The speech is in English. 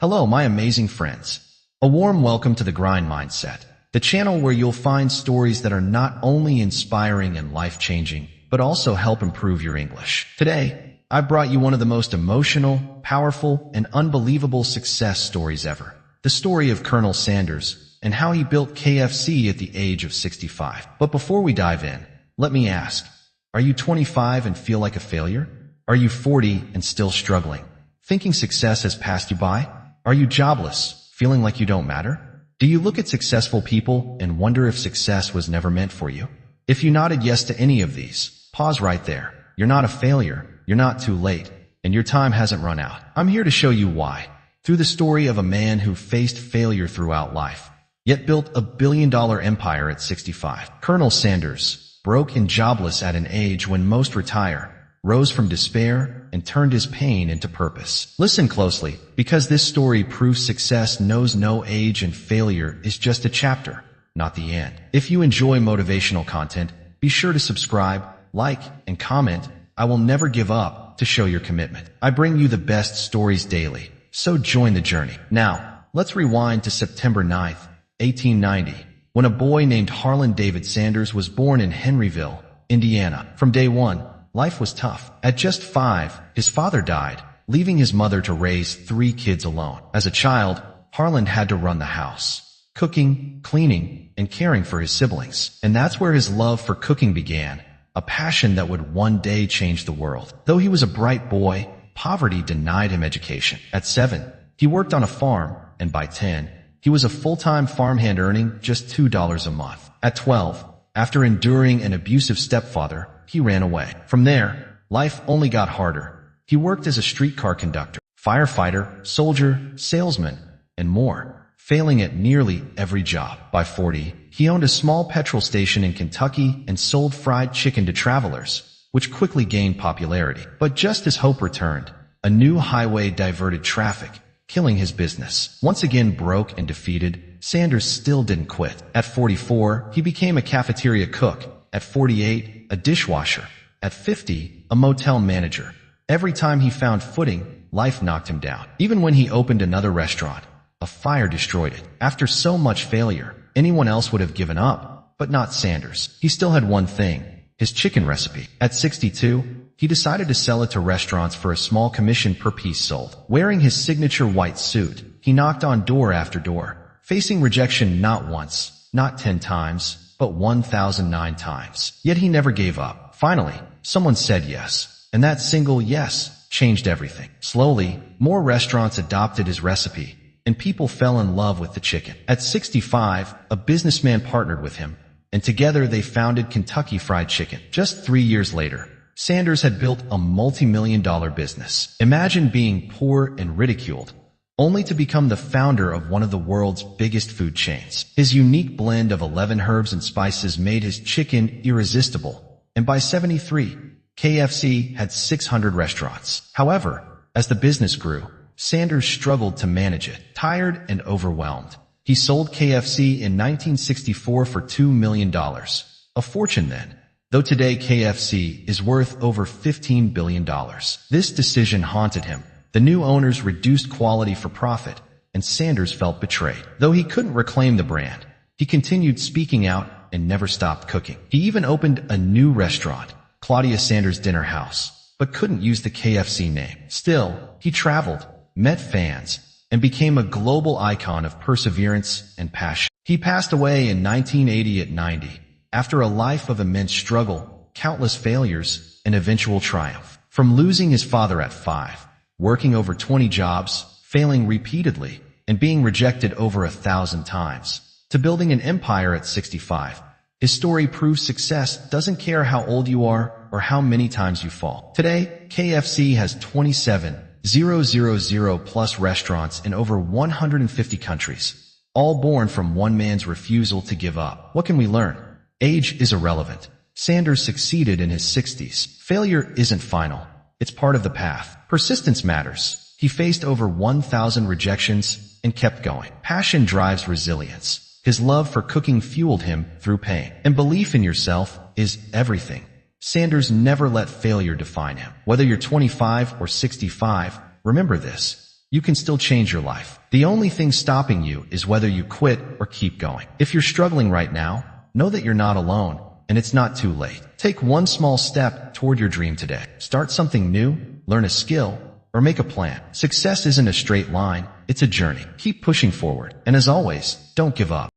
Hello, my amazing friends. A warm welcome to the Grind Mindset, the channel where you'll find stories that are not only inspiring and life-changing, but also help improve your English. Today, I brought you one of the most emotional, powerful, and unbelievable success stories ever. The story of Colonel Sanders and how he built KFC at the age of 65. But before we dive in, let me ask, are you 25 and feel like a failure? Are you 40 and still struggling, thinking success has passed you by? Are you jobless, feeling like you don't matter? Do you look at successful people and wonder if success was never meant for you? If you nodded yes to any of these, pause right there. You're not a failure, you're not too late, and your time hasn't run out. I'm here to show you why. Through the story of a man who faced failure throughout life, yet built a billion-dollar empire at 65. Colonel Sanders, broke and jobless at an age when most retire, rose from despair and turned his pain into purpose. Listen closely, because this story proves success knows no age and failure is just a chapter, not the end. If you enjoy motivational content, be sure to subscribe, like, and comment. I will never give up to show your commitment. I bring you the best stories daily, so join the journey. Now, let's rewind to September 9th, 1890, when a boy named Harlan David Sanders was born in Henryville, Indiana. From day one, life was tough. At just 5, his father died, leaving his mother to raise 3 kids alone. As a child, Harlan had to run the house, cooking, cleaning, and caring for his siblings. And that's where his love for cooking began, a passion that would one day change the world. Though he was a bright boy, poverty denied him education. At 7, he worked on a farm, and by 10, he was a full-time farmhand earning just $2 a month. At 12, after enduring an abusive stepfather, he ran away. From there, life only got harder. He worked as a streetcar conductor, firefighter, soldier, salesman, and more, failing at nearly every job. By 40, he owned a small petrol station in Kentucky and sold fried chicken to travelers, which quickly gained popularity. But just as hope returned, a new highway diverted traffic, killing his business. Once again broke and defeated, Sanders still didn't quit. At 44, he became a cafeteria cook. At 48, a dishwasher. At 50, a motel manager. Every time he found footing, life knocked him down. Even when he opened another restaurant, a fire destroyed it. After so much failure, anyone else would have given up, but not Sanders. He still had one thing, his chicken recipe. At 62, he decided to sell it to restaurants for a small commission per piece sold. Wearing his signature white suit, he knocked on door after door, facing rejection not once, not 10 times, but 1,009 times. Yet he never gave up. Finally, someone said yes, and that single yes changed everything. Slowly, more restaurants adopted his recipe, and people fell in love with the chicken. At 65, a businessman partnered with him, and together they founded Kentucky Fried Chicken. Just 3 years later, Sanders had built a multi-million-dollar business. Imagine being poor and ridiculed, only to become the founder of one of the world's biggest food chains. His unique blend of 11 herbs and spices made his chicken irresistible, and by 73, KFC had 600 restaurants. However, as the business grew, Sanders struggled to manage it. Tired and overwhelmed, he sold KFC in 1964 for $2 million, a fortune then, though today KFC is worth over $15 billion. This decision haunted him. The new owners reduced quality for profit, and Sanders felt betrayed. Though he couldn't reclaim the brand, he continued speaking out and never stopped cooking. He even opened a new restaurant, Claudia Sanders Dinner House, but couldn't use the KFC name. Still, he traveled, met fans, and became a global icon of perseverance and passion. He passed away in 1980 at 90, after a life of immense struggle, countless failures, and eventual triumph. From losing his father at 5, working over 20 jobs, failing repeatedly, and being rejected over 1,000 times, to building an empire at 65, his story proves success doesn't care how old you are or how many times you fall. Today, KFC has 27,000 plus restaurants in over 150 countries, all born from one man's refusal to give up. What can we learn? Age is irrelevant. Sanders succeeded in his 60s. Failure isn't final. It's part of the path. Persistence matters. He faced over 1,000 rejections and kept going. Passion drives resilience. His love for cooking fueled him through pain. And belief in yourself is everything. Sanders never let failure define him. Whether you're 25 or 65, remember this. you can still change your life. The only thing stopping you is whether you quit or keep going. If you're struggling right now, know that you're not alone, and it's not too late. Take one small step toward your dream today. Start something new, learn a skill, or make a plan. Success isn't a straight line, it's a journey. Keep pushing forward. And as always, don't give up.